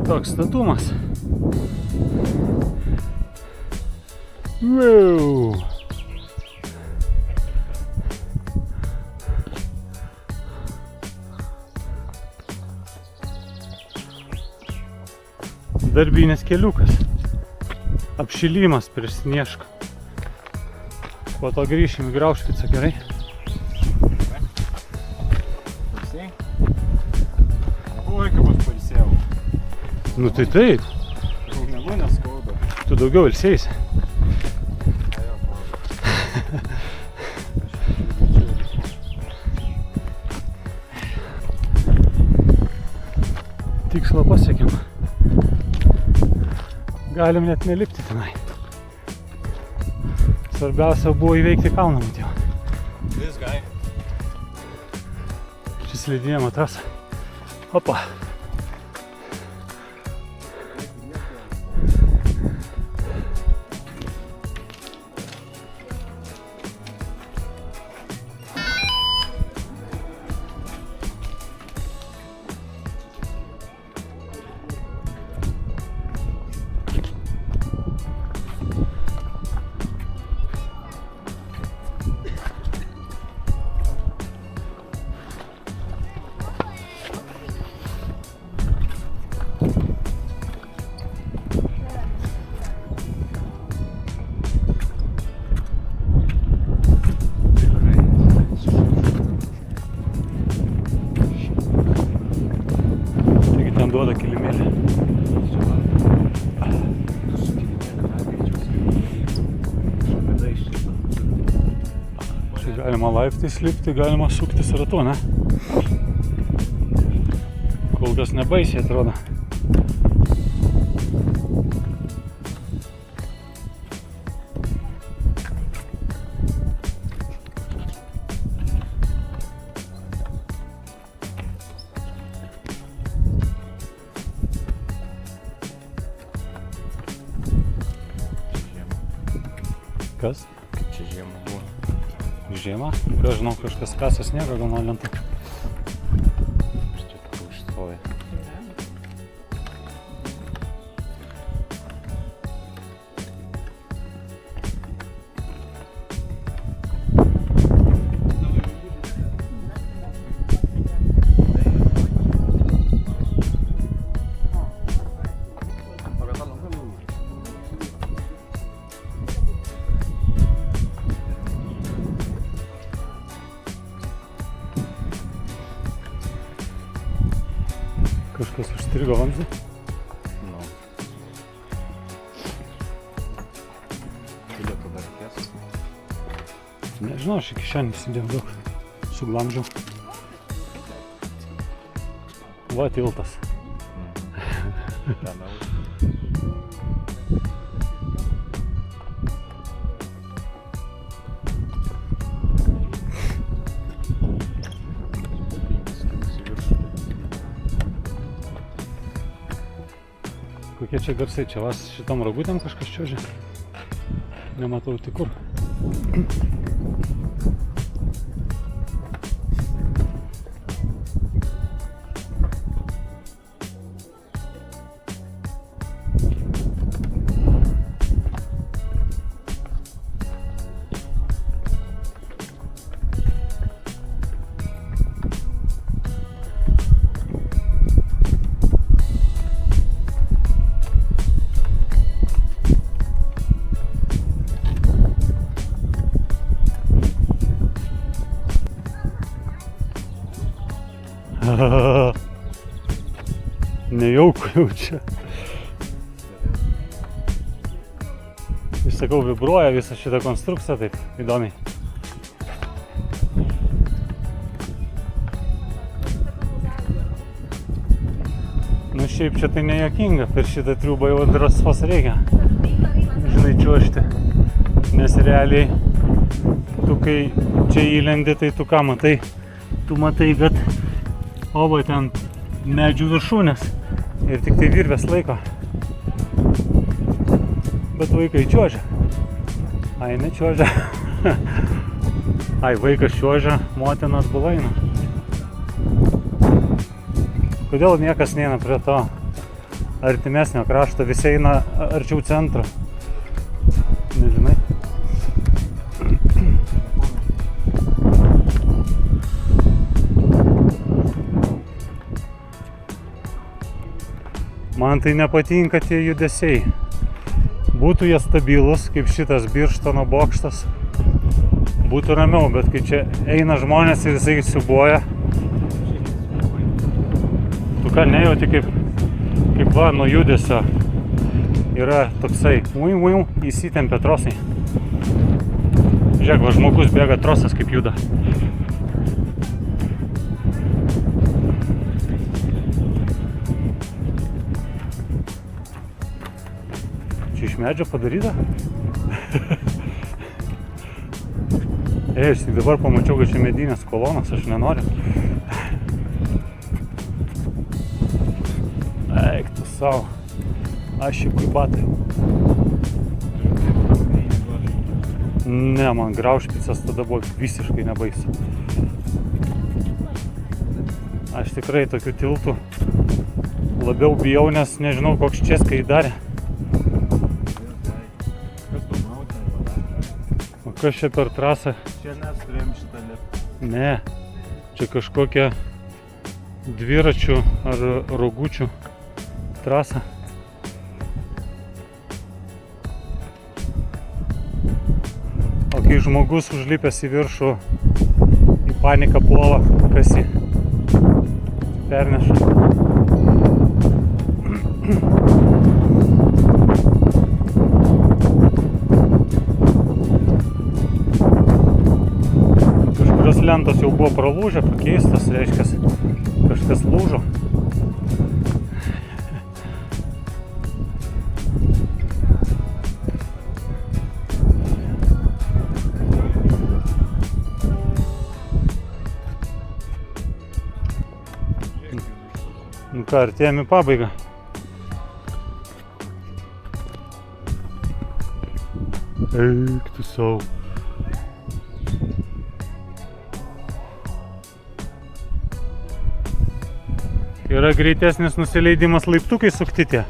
Toks statumas. Wow. Darbinės keliukas. Apšilimas prieš Sniešką. Po to grįšim į Graušvicą, gerai? Pailsėjai? Oi, kaip aš pailsėjau. Nu tai taip. Raumenų neskauda. Tu daugiau ilsėjai. Tikslą pasiekėm. Galim net nelipti tenai. Svarbiausia buvo įveikti kalną matėjau. This guy. Čia slidinėjimo trasa. Opa. Duoda kilimėlį. Čia galima laiptais lipti, galima suktis ratu, ne? Kol kas nebaisiai atrodo. Kas? Kaip čia žiemą buvo? Žiemą? Ką žinau, kažkas kasa sniegą, gal man lenta. Aš čia kur užstoja. Kažkas užstrigo vamzdį. Nu. Bilietų dar reikės? Nežinau, aš iki šiandien įsidėjau daug. Suglamdžiau. Va, tiltas. Tenau. Kokie čia garsai, čia vas šitom ragutėm kažkas čiuožia. Nematau tik kur. Nejauku jau čia. Vis sakau, vibruoja visą šitą konstrukciją taip įdomiai. Nu šiaip čia tai nejuokinga, per šitą triubą jau drąsos reikia. Žinai, čiuožti. Nes realiai tu kai čia įlendi, tai tu ką matai? Tu matai, kad oba ten medžių viršūnės ir tik tai virvės laiko. Bet vaikai čiuožia. Ai, nečiuožia. Ai, vaikas čiuožia, motina atbulaina. Kodėl niekas neina prie to artimesnio krašto, visi eina arčiau centro. Nežinai. Man tai nepatinka tie judesiai. Būtų jie stabilus, kaip šitas Birštono bokštas. Būtų ramiau, bet kai čia eina žmonės ir jisai siubuoja. Tu ką nejauti, kaip va nuo judesio yra toksai įsitempia trosai. Žiūrėk, va žmogus bėga trosas kaip juda. Čia iš medžio padaryta? Aš tik dabar pamačiau, kad čia medinės kolonas, aš nenoriu. Eik tu savo. Aš į kuibatai. Ne, man graužpicas tada buvo visiškai nebaisu. Aš tikrai tokių tiltų labiau bijau, nes nežinau, koks českai darė. O kas čia per trasą? Čia mes turėjom šitą lipti. Ne, čia kažkokia dviračių ar rogučių trasa. O kai žmogus užlipęs į viršų į paniką puola, kas jį perneša. Kažkurios lentos jau buvo pralūžę, pakeistas, reiškia, kažkas lūžo. Nu ką, artėjame į pabaigą. Eik tu savo. Yra greitesnis nusileidimas laiptukai sukti tie.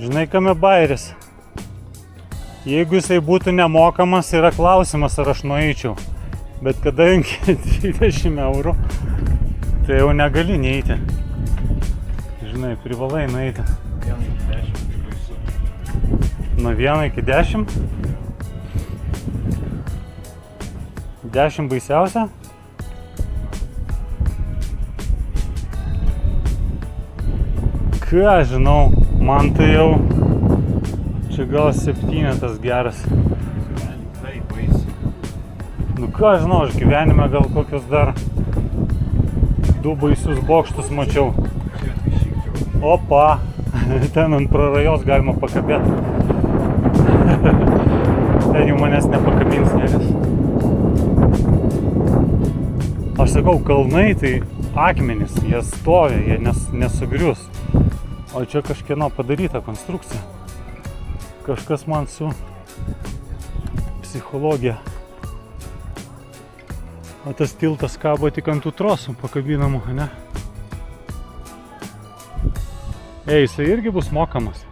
Žinai, kame bairis? Jeigu jisai būtų nemokamas, yra klausimas, ar aš nueičiau. Bet kadangi 20 eurų, tai jau negali neiti. Žinai, privalai nueiti. 1 iki 10 baisu. Nuo 1 iki 10? 10 baisiausia? Ką žinau, man tai jau čia gal 7 geras. Tai baisi. Nu ką žinau, aš gyvenime gal kokius dar 2 baisius bokštus mačiau. Opa, ten ant prarajos galima pakabėti. Ten jau manęs nepakabins niekas. Aš sakau, kalnai tai akmenys, jie stovi, jie nesugrius. O čia kažkieno padaryta konstrukcija. Kažkas man su psichologija. O tas tiltas kabo tik ant tų trosų pakabinamų, ne? Jisai irgi bus mokamas.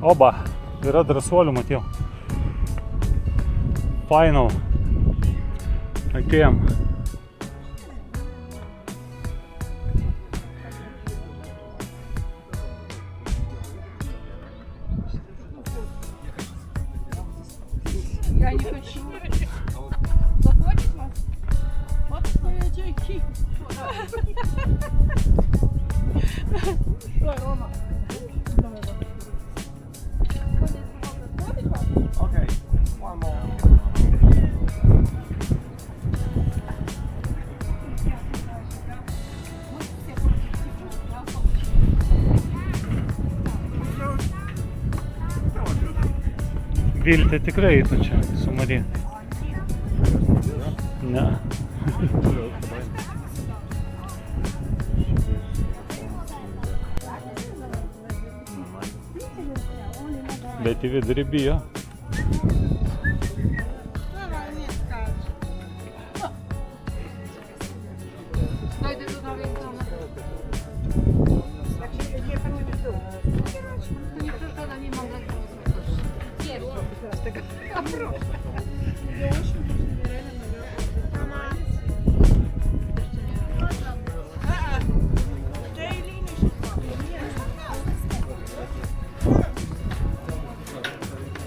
Oba, yra drąsuolių, matėjau. Final. Atėjom. Я не хочу. Заходить нас? Вот стоячки. Ой, Рома. Okay, one more. Vilti tikrai eitų čia su Marija. Ne. Bet į vidurį bijo. Dojdę do nowej domu. To nie przeszkadza, nie mam tak.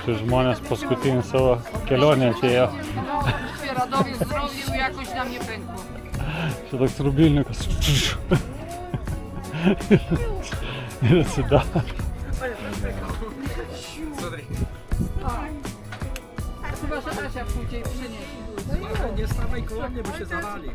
Čia žmonės paskutinį savo kelionę atėjo. No, Radowie zrobił, jakoś nam nie pękło. Čia toks rubilnikas. Ir atsidaro. Chyba, że Asia pójdzie i przyniesie. Nie stawaj koło mnie, bo się zawali.